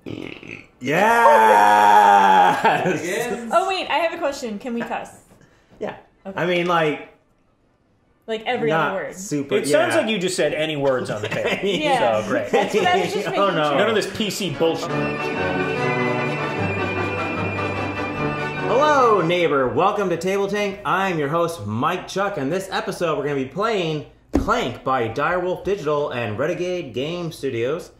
Yes! Oh wait, I have a question. Can we cuss? Yeah. Okay. I mean, like every other word. Super. It sounds like you just said any words on the table. Yeah. So great. That's what I was just making Oh, no. sure. None of this PC bullshit. Hello, neighbor. Welcome to TableTanked. I'm your host, Mike Chuck, and this episode we're going to be playing Clank by Direwolf Digital and Renegade Game Studios.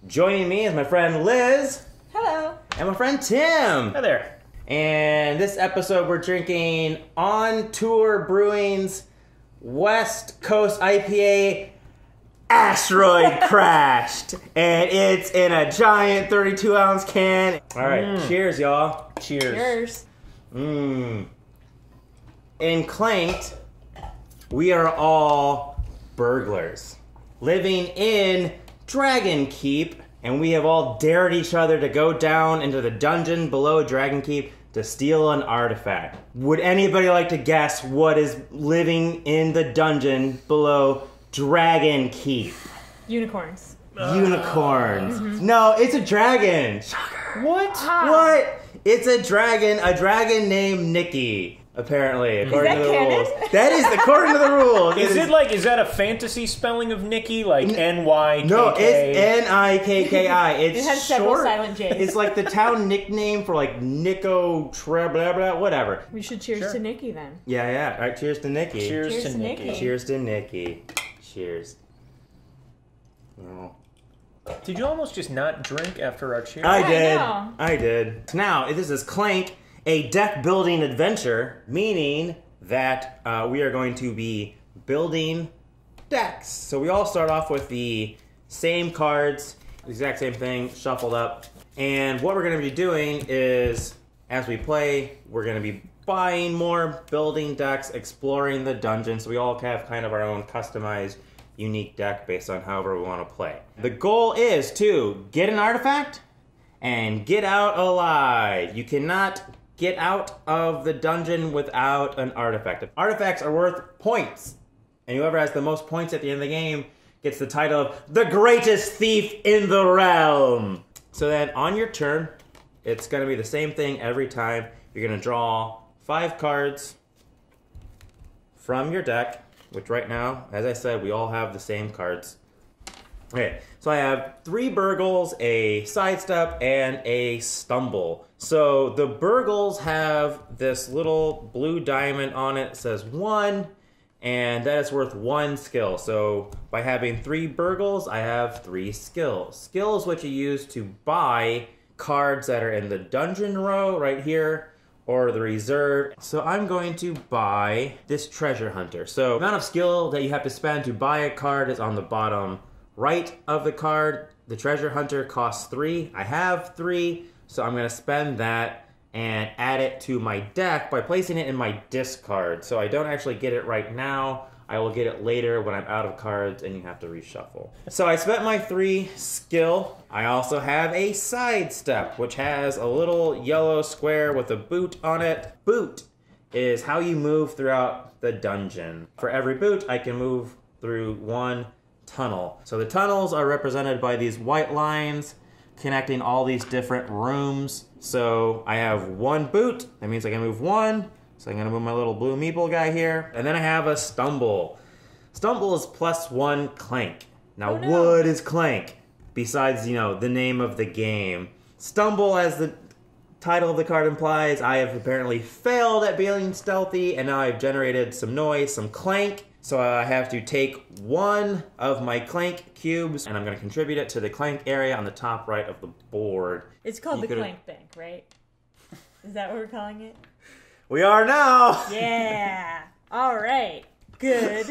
Joining me is my friend Liz. Hello. And my friend Tim. Hi there. And this episode we're drinking On Tour Brewing's West Coast IPA Asteroid Crashed. And it's in a giant 32-ounce can. All right, cheers, y'all. Cheers. In Clanked, we are all burglars living in Dragon Keep, and we have all dared each other to go down into the dungeon below Dragon Keep to steal an artifact. Would anybody like to guess what is living in the dungeon below Dragon Keep? Unicorns. Unicorns. No, it's a dragon. What? What? It's a dragon named NIKKI, apparently, according to the canon? rules. That is according to the rules. Is that a fantasy spelling of Nikki? Like N-Y-K-K? No, it's N-I-K-K-I. It's It has several short. silent J's. It's like the town nickname for like Nico, blah, blah, whatever. We should cheers to NIKKI then. Yeah. All right, cheers to NIKKI. Cheers Cheers to to Nikki. Nikki. Cheers to NIKKI. Cheers. Oh. Did you almost just not drink after our cheers? I did. Now, this is Clank, a deck building adventure, meaning that we are going to be building decks. So we all start off with the same cards, the exact same thing, shuffled up. And what we're going to be doing is, as we play, we're going to be buying more, building decks, exploring the dungeon. So we all have kind of our own customized unique deck based on however we want to play. The goal is to get an artifact and get out alive. You cannot get out of the dungeon without an artifact. Artifacts are worth points, and whoever has the most points at the end of the game gets the title of the greatest thief in the realm. So then on your turn, it's going to be the same thing every time. You're going to draw 5 cards from your deck, which right now, as I said, we all have the same cards. Okay, so I have 3 burgles, a sidestep, and a stumble. So the burgles have this little blue diamond on it that says 1, and that is worth 1 skill. So by having 3 burgles, I have 3 skills. Skill is what you use to buy cards that are in the dungeon row right here, or the reserve. So I'm going to buy this treasure hunter. So the amount of skill that you have to spend to buy a card is on the bottom right of the card. The treasure hunter costs 3. I have 3, so I'm gonna spend that and add it to my deck by placing it in my discard. So I don't actually get it right now. I will get it later when I'm out of cards and you have to reshuffle. So I spent my 3 skill. I also have a sidestep, which has a little yellow square with a boot on it. Boot is how you move throughout the dungeon. For every boot, I can move through 1 tunnel. So the tunnels are represented by these white lines connecting all these different rooms. So I have 1 boot. That means I can move 1. So I'm gonna move my little blue meeple guy here. And then I have a stumble. Stumble is +1 Clank. Now what is Clank? Besides, the name of the game. Stumble, as the title of the card implies, I have apparently failed at being stealthy, and now I've generated some noise, some clank. So I have to take 1 of my clank cubes, and I'm gonna contribute it to the clank area on the top right of the board. It's called the Clank Bank, right? Is that what we're calling it? We are now! Yeah! Alright. Good.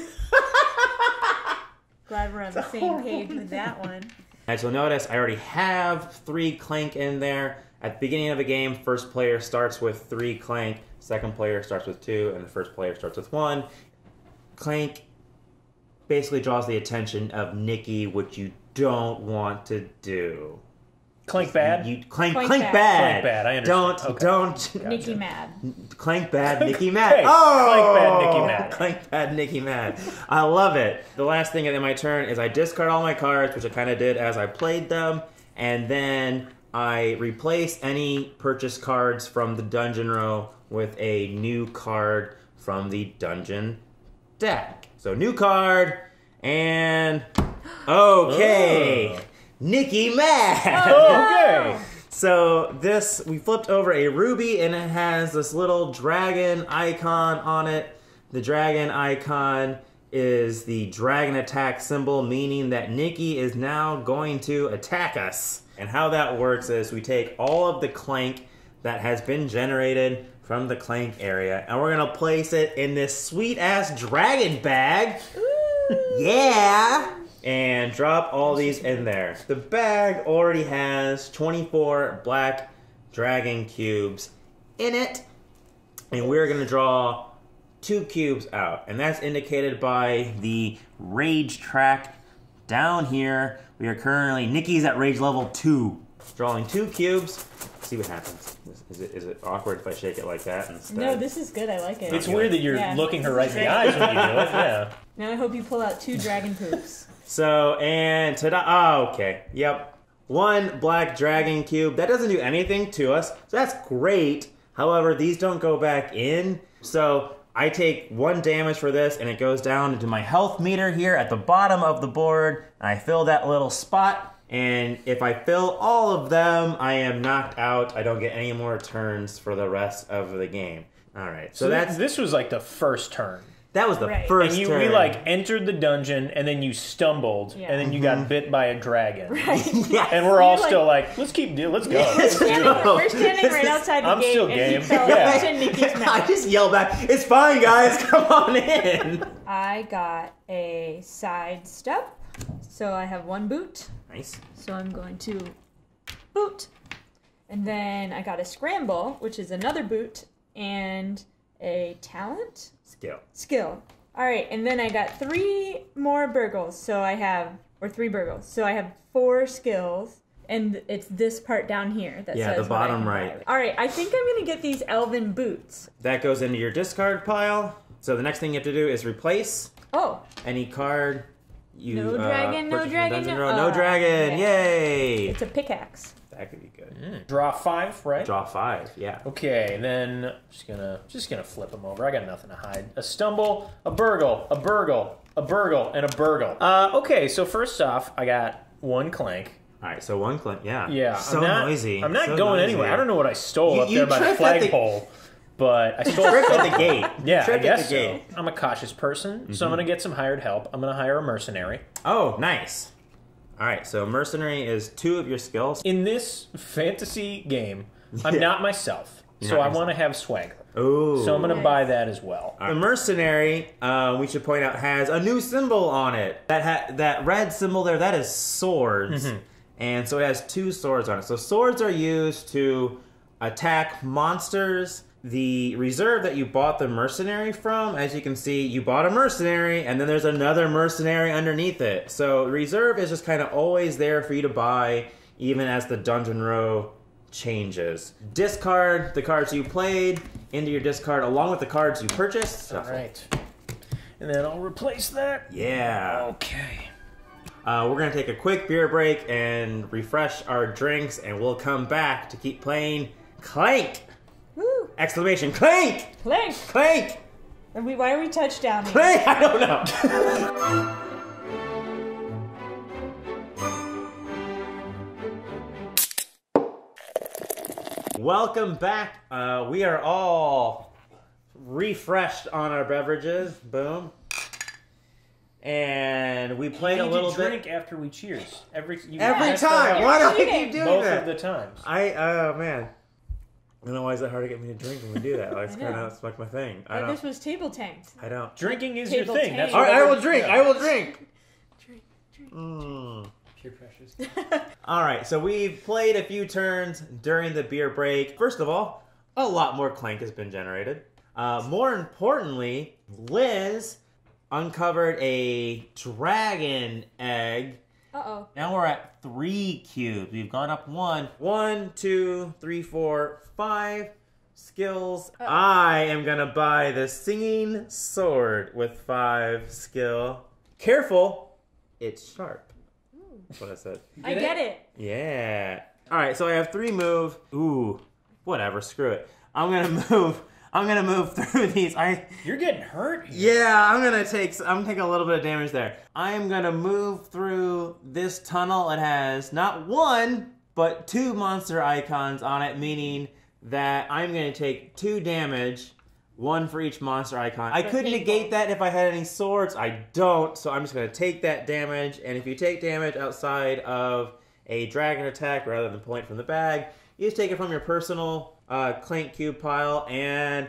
Glad we're on the same page with that one. As you'll notice, I already have 3 clank in there. At the beginning of a game, first player starts with 3 clank, second player starts with 2, and the first player starts with 1. Clank basically draws the attention of NIKKI, which you don't want to do. Clank bad? Clank bad. Clank bad, I understand. Don't. NIKKI mad. Clank bad, NIKKI mad. Hey, Oh! Clank bad, NIKKI mad. Clank bad, NIKKI mad. I love it. The last thing in my turn is I discard all my cards, which I kind of did as I played them, and then I replace any purchase cards from the dungeon row with a new card from the dungeon deck. So new card, and okay, Oh. Nikki mad. Okay. So this, we flipped over a ruby and it has this little dragon icon on it. The dragon icon is the dragon attack symbol, meaning that Nikki is now going to attack us. And how that works is we take all of the Clank that has been generated from the Clank area and we're gonna place it in this sweet ass dragon bag. Yeah! And drop all these in there. The bag already has 24 black dragon cubes in it. And we're gonna draw 2 cubes out. And that's indicated by the rage track down here. We are currently, Nikki's at rage level 2. Drawing 2 cubes. See what happens. Is it awkward if I shake it like that instead? No, this is good. I like it. It's weird that you're Yeah. looking her right in the eyes when you do it. Yeah. Now I hope you pull out 2 dragon poops. So, and ta-da, oh, okay, yep. 1 black dragon cube. That doesn't do anything to us, so that's great. However, these don't go back in. So, I take 1 damage for this, and it goes down into my health meter here at the bottom of the board. And I fill that little spot, and if I fill all of them, I am knocked out. I don't get any more turns for the rest of the game. All right, so that's... This was like the first turn. That was the Right. first And turn. we like entered the dungeon, and then you stumbled, Yeah. and then you got bit by a dragon. Yes. And we're all You're like- still like, let's go. We're standing right outside the I'm gate, still and game. he fell Yeah. into Nikki's I mouth. just yell back, it's fine, guys, come on in. I got a side step, so I have 1 boot. Nice. So I'm going to boot. And then I got a scramble, which is another boot, and a talent? Skill. All right, and then I got 3 more burgles, so I have, or 3 burgles, so I have 4 skills, and it's this part down here that Yeah, says the what I bottom can right. buy. All right, I think I'm gonna get these elven boots. That goes into your discard pile. So the next thing you have to do is replace Oh, any card you No dragon, no purchase from dragon, Dungeon no- Row. No dragon, yeah. yay! it's a pickaxe. That could be good. Draw 5, right? Draw 5, yeah. Okay, then just gonna flip them over. I got nothing to hide. A stumble, a burgle, a burgle, a burgle, and a burgle. Okay, so first off, I got 1 Clank. All right, so 1 Clank, yeah. Yeah, So I'm not, noisy. I'm not so going noisy. anywhere. I don't know what I stole You- up you there by the tripped at the- flagpole, but I stole Tripped at the gate. Yeah, I Tripped guess at the so. gate. I'm a cautious person, so I'm gonna get some hired help. I'm gonna hire a mercenary. Oh, nice. All right, so Mercenary is 2 of your skills. In this fantasy game, I'm Yeah. not myself, so Not I want to have swagger. Ooh. So I'm gonna Nice. buy that as well. The Mercenary, we should point out, has a new symbol on it. That red symbol there, that is swords. And so it has 2 swords on it. So swords are used to attack monsters. The reserve that you bought the Mercenary from, as you can see, you bought a Mercenary, and then there's another Mercenary underneath it. So reserve is just kind of always there for you to buy, even as the dungeon row changes. Discard the cards you played into your discard along with the cards you purchased. All right, and then I'll replace that. Yeah. Okay. We're going to take a quick beer break and refresh our drinks, and we'll come back to keep playing Clank! Woo! Exclamation, Clank! Clank! Clank! Why are we touchdowning? Clank! I don't know. Welcome back. We are all refreshed on our beverages. Boom. And we played a little drink bit. after we cheers every Every time. Why do we cheating. keep doing Both that? of the times. Oh man. I don't know why is it hard to get me to drink when we do that. Like, it's I know. kind of like my thing. I But don't. this was table tanked. I don't. Drinking is your Table thing. That's tank. All what right, I we're- will drink. yeah. I will drink. Drink. Mm. Pure precious. All right, so we've played a few turns during the beer break. First of all, a lot more Clank has been generated. More importantly, Liz uncovered a dragon egg. Uh-oh. Now we're at 3 cubes. We've gone up 1. 1, 2, 3, 4, 5 skills. I am gonna buy the singing sword with 5 skill. Careful, it's sharp. That's what I said. I get it. Yeah. All right, so I have 3 move. Ooh, whatever, screw it. I'm gonna move through these. You're getting hurt here. Yeah, I'm gonna take a little bit of damage there. I am gonna move through this tunnel. It has not 1, but 2 monster icons on it, meaning that I'm gonna take 2 damage, 1 for each monster icon. I could negate that if I had any swords. I don't, so I'm just gonna take that damage. And if you take damage outside of a dragon attack rather than pulling it from the bag, you just take it from your personal Clank cube pile and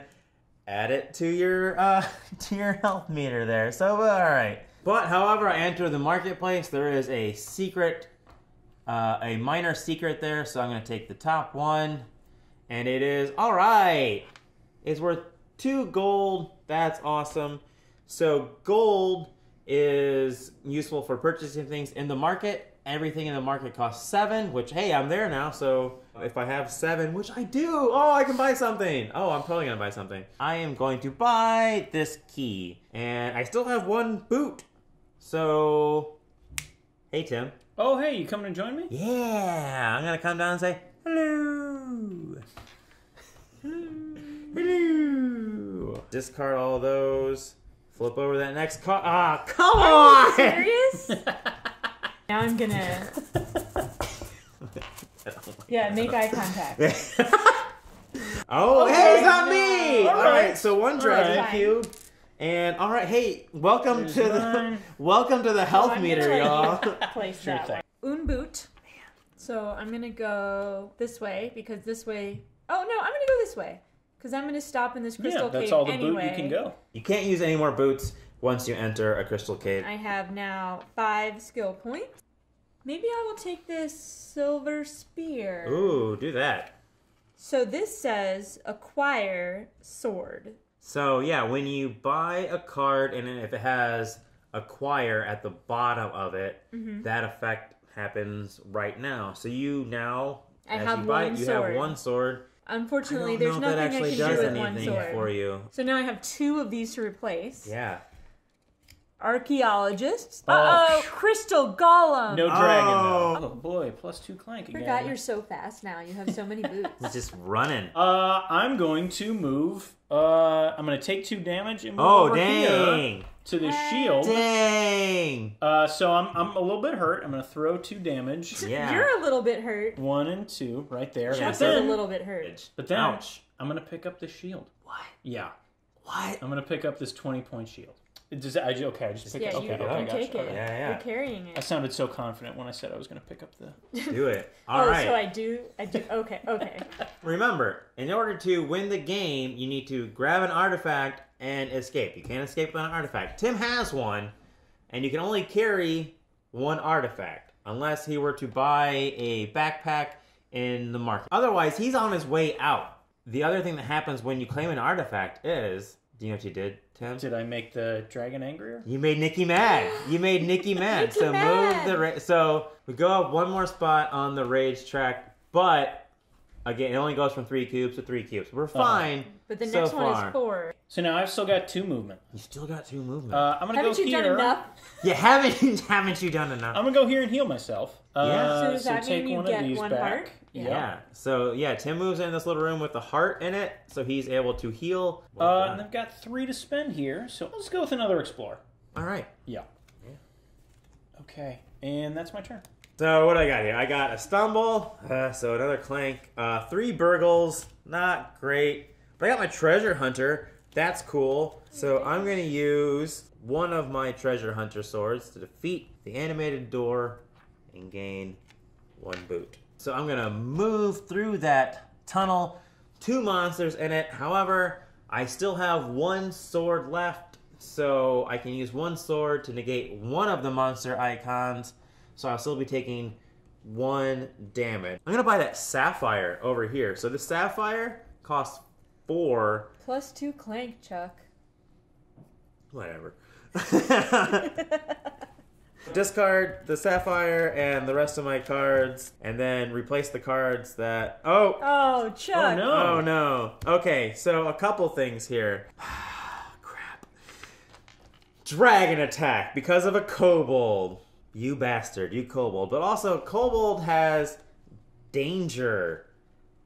add it to your health meter there. So all right. But however I enter the marketplace, there is a secret, a minor secret there. So I'm going to take the top one, and it is all right. It's worth 2 gold. That's awesome. So gold is useful for purchasing things in the market. Everything in the market costs 7, which, hey, I'm there now, so if I have 7, which I do, oh, I can buy something. Oh, I'm totally gonna buy something. I am going to buy this key, and I still have 1 boot. So, hey, Tim. Oh, hey, you coming to join me? Yeah, I'm gonna come down and say, hello. Hello. Discard all of those. Flip over that next card. Ah, come on! Are you serious? Now I'm gonna... Yeah, make eye contact. Oh, Okay, hey, it's not no. me! All Alright, right. so 1 dragon right. cube. And alright, hey, welcome There's to the mine. welcome to the health I'm meter, gonna y'all. Place Sure that thing. way. Un boot. So I'm gonna go this way because this way... Oh, no, I'm gonna go this way. Because I'm gonna stop in this crystal Yeah, that's cave all the anyway. boot you can go. You can't use any more boots once you enter a crystal cave. I have now 5 skill points. Maybe I will take this silver spear. Ooh, do that. So this says acquire sword. So yeah, when you buy a card and if it has acquire at the bottom of it, that effect happens right now. So you now, I as have you buy it, one you sword. have 1 sword. Unfortunately, I don't there's know if that nothing I actually can does do with 1 anything sword. for you. So now I have 2 of these to replace. Yeah. Archaeologists. Oh. Uh-oh, crystal golem. No dragon, Oh. though. Oh, boy, +2 Clank again. Forgot you're so fast now. You have so many boots. It's just running. I'm going to move. I'm going to take 2 damage and move Oh, over here dang. to the shield. Dang. So I'm a little bit hurt. I'm going to throw 2 damage. Yeah. You're a little bit hurt. 1 and 2 right there. Yeah, But Chuck's a then, little bit hurt. Ouch. I'm going to pick up the shield. What? Yeah. What? I'm going to pick up this 20-point shield. I just picked Yeah, it. you Okay, gotcha. take it. Okay. Yeah. You're carrying I it. sounded so confident when I said I was going to pick up the... Do it. All Oh, right. so I do. Okay. Remember, in order to win the game, you need to grab an artifact and escape. You can't escape without an artifact. Tim has one, and you can only carry 1 artifact unless he were to buy a backpack in the market. Otherwise, he's on his way out. The other thing that happens when you claim an artifact is, do you know what you did, Tim? Did I make the dragon angrier? You made NIKKI mad. You made NIKKI mad. NIKKI So mad. move the so we go up 1 more spot on the rage track, but again, it only goes from 3 cubes to 3 cubes. We're fine. But the so next one far. is 4. So now I've still got 2 movement. You still got 2 movement. I'm going to go Haven't you here. done enough? Yeah, haven't you done enough? I'm going to go here and heal myself. Yeah. So does that take mean you one get of these 1 back. heart? Yeah. So yeah, Tim moves in this little room with the heart in it, so he's able to heal. And I've got 3 to spend here, so let's go with another explorer. All right. Yeah. Okay, and that's my turn. So what do I got here? I got a stumble, so another clank, 3 burgles, not great. But I got my treasure hunter. That's cool. So I'm gonna use one of my treasure hunter swords to defeat the animated door and gain 1 boot. So I'm gonna move through that tunnel. 2 monsters in it. However, I still have 1 sword left, so I can use 1 sword to negate 1 of the monster icons. So I'll still be taking 1 damage. I'm gonna buy that sapphire over here. So the sapphire costs 4. +2 Clank, Chuck. Whatever. Discard the sapphire and the rest of my cards, and then replace the cards that... Oh! Oh, Chuck. Oh, no. Oh, no. Okay, so a couple things here. Crap. Dragon attack because of a kobold. You bastard, you kobold. But also, kobold has danger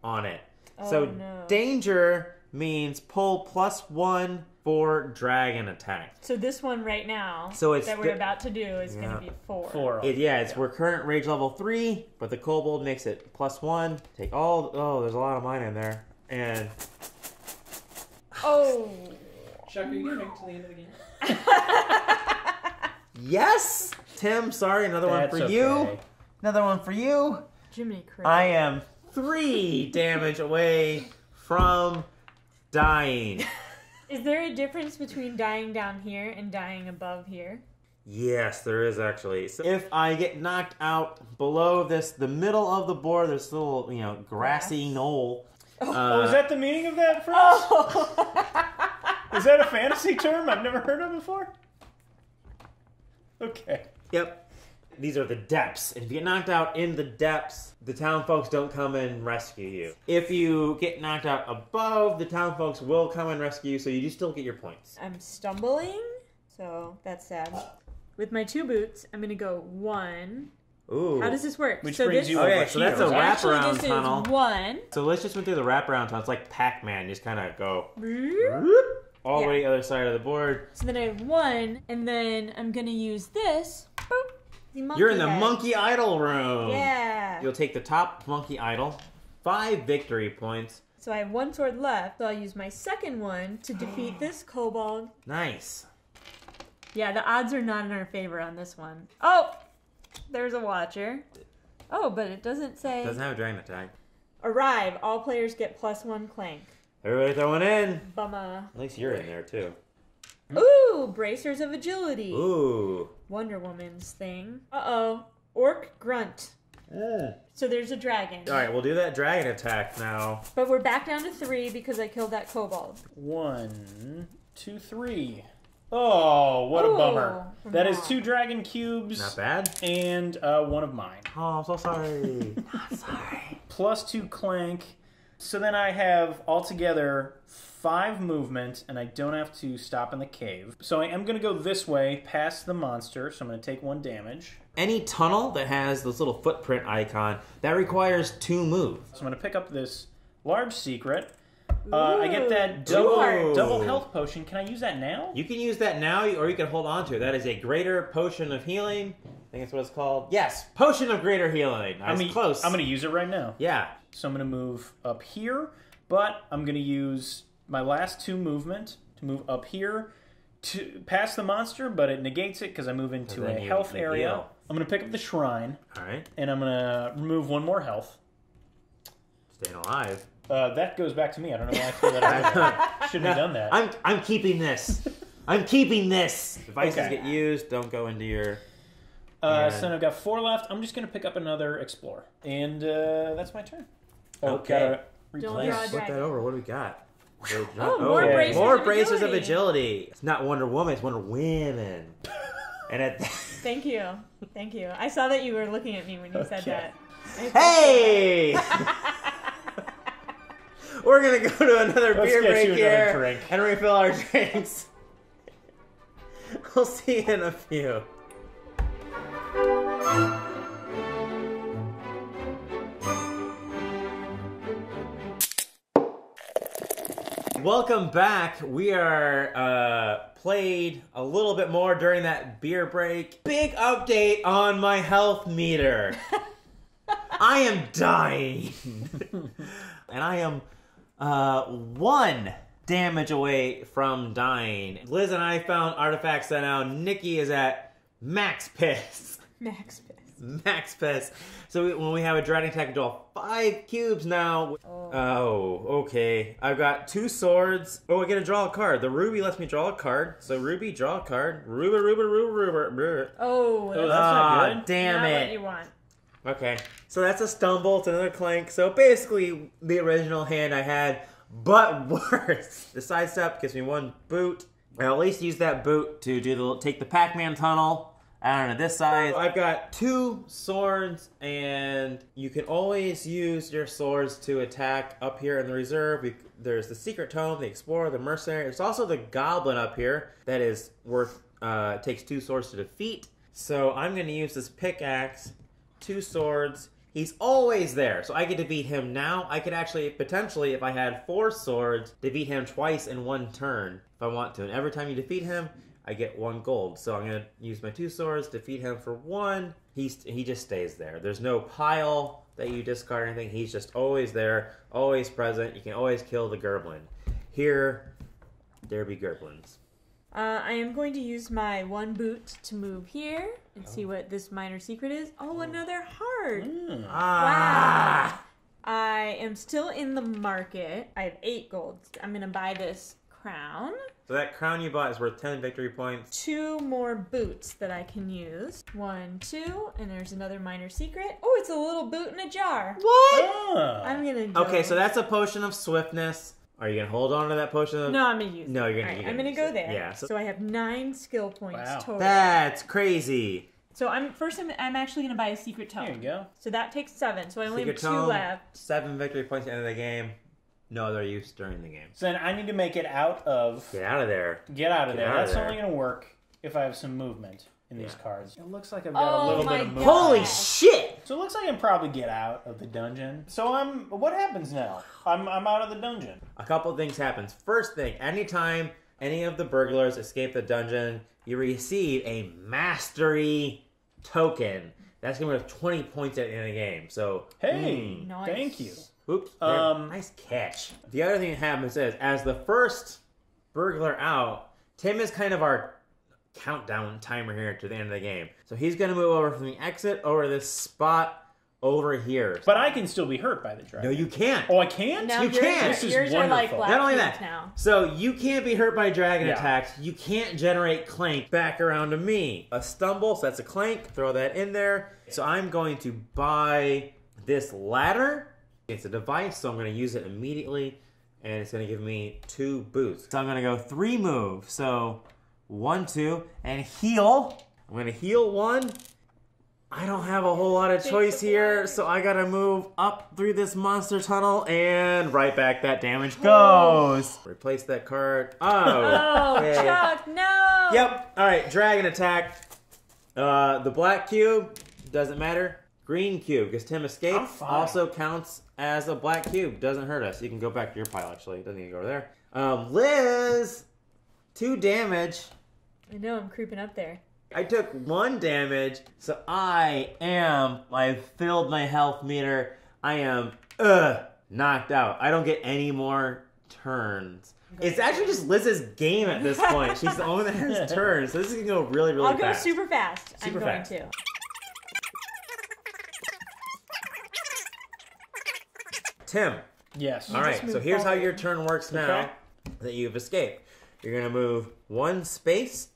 on it. Oh, so no. danger means pull +1 for dragon attack. So this one right now So it's that we're about to do is going to be 4. 4. We're current rage level 3, but the kobold makes it +1. Take all. Oh, there's a lot of mine in there. And Oh. Chuck, are you going to make it to the end of the game? yes, Tim. Sorry, another one for you. Another one for you. Jiminy Cricket. I am 3 damage away from dying. Is there a difference between dying down here and dying above here? Yes, there is actually. So if I get knocked out below the middle of the board, there's a little, grassy knoll. Is that the meaning of that phrase? Oh. Is that a fantasy term I've never heard of before? Okay. Yep. These are the depths. And if you get knocked out in the depths, the town folks don't come and rescue you. If you get knocked out above, the town folks will come and rescue you, so you do still get your points. I'm stumbling, so that's sad. With my 2 boots, I'm going to go 1. Ooh. How does this work? Which so brings this, you Okay, over so here. that's a actually, wraparound this tunnel. is 1. So let's just went through the wraparound tunnel. It's like Pac-Man. You just kind of go all the way to the other side of the board. So then I have 1, and then I'm going to use this. Boop, the monkey You're in the head. monkey idol room. Yeah. You'll take the top monkey idol. 5 victory points. So I have 1 sword left, so I'll use my second one to defeat this kobold. Nice. Yeah, the odds are not in our favor on this one. Oh! There's a watcher. Oh, but it doesn't say... Doesn't have a dragon attack. Arrive. All players get +1 clank. Everybody throwing in. Bummer. At least you're in there, too. Ooh! Bracers of Agility. Ooh. Wonder Woman's thing. Uh-oh. Orc Grunt. So there's a dragon. All right, we'll do that dragon attack now. But we're back down to 3 because I killed that kobold. 1, 2, 3. Oh, what a bummer. That is 2 dragon cubes. Not bad. And 1 of mine. Oh, I'm so sorry. I'm sorry. +2 clank. So then I have altogether 5 movement, and I don't have to stop in the cave. So I am going to go this way, past the monster, so I'm going to take 1 damage. Any tunnel that has this little footprint icon, that requires 2 moves. So I'm going to pick up this large secret. I get that double health potion. Can I use that now? You can use that now, or you can hold on to it. That is a greater potion of healing. I think that's what it's called. Yes, potion of greater healing. Close. I'm going to use it right now. Yeah. So I'm going to move up here, but I'm going to use my last 2 movement to move up here to past the monster, but it negates it because I move into a health area. Heal. I'm going to pick up the shrine. All right. And I'm going to remove 1 more health. Staying alive. That goes back to me. I don't know why I feel that I shouldn't have done that. I'm keeping this. I'm keeping this. Devices get used. Don't go into your... So then I've got 4 left. I'm just going to pick up another Explorer. And that's my turn. Okay. Don't draw a Flip dragon. that over. What do we got? More bracers more of bracers of agility. agility. It's not Wonder Woman, it's Wonder Women. And Thank you. Thank you. I saw that you were looking at me when you said that. Hey! We're gonna go to another Let's beer get break you here another drink. and refill our drinks. We'll see you in a few. Welcome back. We are played a little bit more during that beer break. Big update on my health meter. I am dying. And I am 1 damage away from dying. Liz and I found artifacts that now Nikki is at max piss. Max piss. Max piss. So when we have a dragon attack, we draw 5 cubes now. Oh, okay. I've got 2 swords. Oh, I get to draw a card. The ruby lets me draw a card. So ruby, draw a card. Ruby. Oh, that's that's not good. Damn not it. what you want. Okay, so that's a stumble. It's another clank. So basically, the original hand I had, but worse. The sidestep gives me 1 boot. I'll at least use that boot to take the Pac-Man tunnel. I don't know, this side. I've got 2 swords, and you can always use your swords to attack up here in the reserve. There's the Secret Tome, the Explorer, the Mercenary. There's also the Goblin up here that is worth, takes 2 swords to defeat. So I'm going to use this pickaxe, 2 swords, He's always there. So I could defeat him now. I could actually, potentially, if I had 4 swords, defeat him twice in 1 turn if I want to. And every time you defeat him, I get 1 gold. So I'm going to use my 2 swords, defeat him for 1. He just stays there. There's no pile that you discard or anything. He's just always there, always present. You can always kill the Gerblin. Here, there be Gerblins. I am going to use my 1 boot to move here and see what this minor secret is. Oh, another heart. Wow. I am still in the market. I have 8 gold. I'm going to buy this crown. So that crown you bought is worth 10 victory points. 2 more boots that I can use. 1, 2, and there's another minor secret. Oh, it's a little boot in a jar. What? I'm going to go. Okay, so that's a potion of swiftness. Are you going to hold on to that potion of... No, I'm going to use it. No, you're going right, to I'm going to go there. Yeah. So I have 9 skill points total. That's crazy. So I'm actually going to buy a secret tome. There you go. So that takes 7. So I only have 2 left. 7 victory points at the end of the game. No other use during the game. So then I need to make it out of... Get out of there. Get out of there. Out of That's there. only going to work if I have some movement in these cards. It looks like I've got Oh a little my bit of movement. God. Holy shit! So it looks like I can probably get out of the dungeon. So what happens now? I'm out of the dungeon. A couple things happens. First thing, anytime any of the burglars escape the dungeon, you receive a mastery token. That's going to be worth 20 points at the end of the game. So, Hey, Nice. thank you. oops. Nice catch. The other thing that happens is, as the first burglar out, Tim is kind of our countdown timer here to the end of the game. So he's going to move over from the exit over this spot over here. But I can still be hurt by the dragon. No, you can't. Oh, I can't? Now You can't. This is yours are like wonderful. black Not only cubes that, now. so you can't be hurt by dragon Yeah. attacks. You can't generate Clank back around to me. A stumble, so that's a Clank. Throw that in there. So I'm going to buy this ladder. It's a device, so I'm going to use it immediately. And it's going to give me 2 boots. So I'm going to go 3 moves. So 1, 2, and heal. I'm going to heal 1. I don't have a whole lot of choice here, so I gotta move up through this monster tunnel and right back that damage goes. Replace that card. Oh, okay. Chuck, no! Yep. All right, dragon attack. The black cube doesn't matter. Green cube, because Tim escaped, also counts as a black cube. Doesn't hurt us. You can go back to your pile, actually. Doesn't even go over there. Liz, 2 damage. I know, I'm creeping up there. I took 1 damage, so I've filled my health meter. I am, knocked out. I don't get any more turns. It's actually just Liz's game at this point. She's the only one that has turns, so this is gonna go really, really fast. I'll go super fast. Super I'm going fast. to. Tim. Yes. All right, just so move here's how forward. your turn works now Okay. that you've escaped. You're gonna move 1 space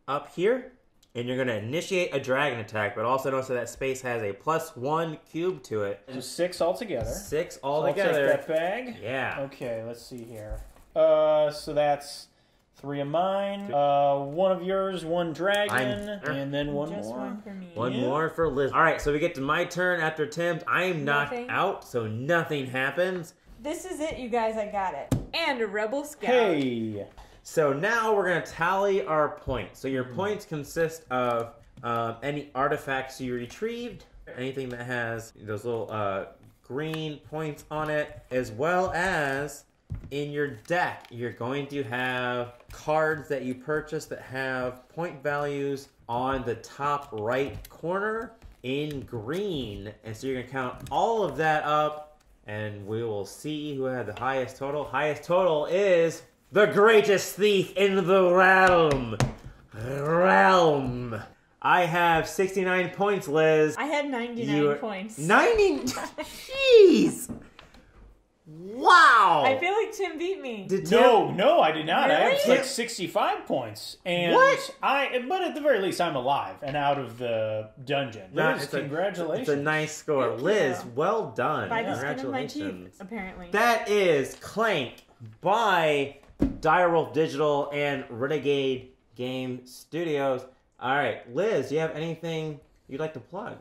up here, and you're gonna initiate a dragon attack, but also notice that space has a +1 cube to it. So 6 altogether. 6 So altogether. I'll take that bag. Yeah. Okay, let's see here. So that's 3 of mine, 1 of yours, 1 dragon, and then 1 Just more. 1 for me. One more for Liz. All right, so we get to my turn after Tim's. I am knocked Nothing. out, so nothing happens. This is it, you guys. I got it. And a rebel scout. Hey! So now we're going to tally our points. So your points consist of any artifacts you retrieved, anything that has those little green points on it, as well as in your deck, you're going to have cards that you purchase that have point values on the top right corner in green. And so you're going to count all of that up, and we will see who had the highest total. Highest total is the greatest thief in the realm. I have 69 points, Liz. I had 99 points. 90? Jeez! Wow! I feel like Tim beat me. Did Tim- No, I did not. I Really? have like 65 points. And What? But at the very least, I'm alive and out of the dungeon. No, Liz, it's a- congratulations. It's a nice score. Thank Liz, you. well done. By the skin of my Congratulations. teeth, apparently. That is Clank by Direwolf Digital and Renegade Game Studios. All right, Liz, do you have anything you'd like to plug?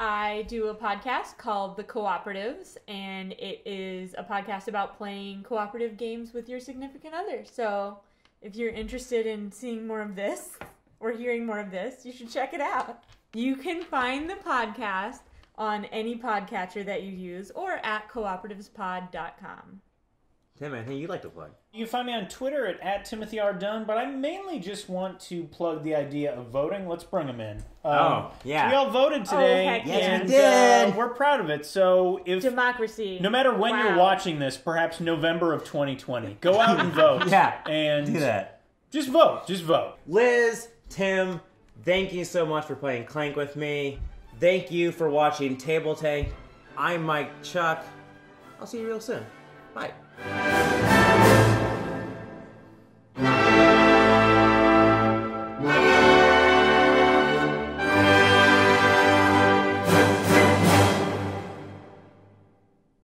I do a podcast called The Cooperatives, and it is a podcast about playing cooperative games with your significant other. So if you're interested in seeing more of this or hearing more of this, you should check it out. You can find the podcast on any podcatcher that you use or at cooperativespod.com. Tim, anything you'd like to plug? You can find me on Twitter at @TimothyRDunn, but I mainly just want to plug the idea of voting. Let's bring them in. Yeah. We all voted today. heck yes, and, we did. We're proud of it. So if Democracy. no matter when you're Wow. watching this, perhaps November of 2020, go out and vote. Yeah, and do that. Just vote. Just vote. Liz, Tim, thank you so much for playing Clank with me. Thank you for watching Table Tank. I'm Mike Chuck. I'll see you real soon. Bye.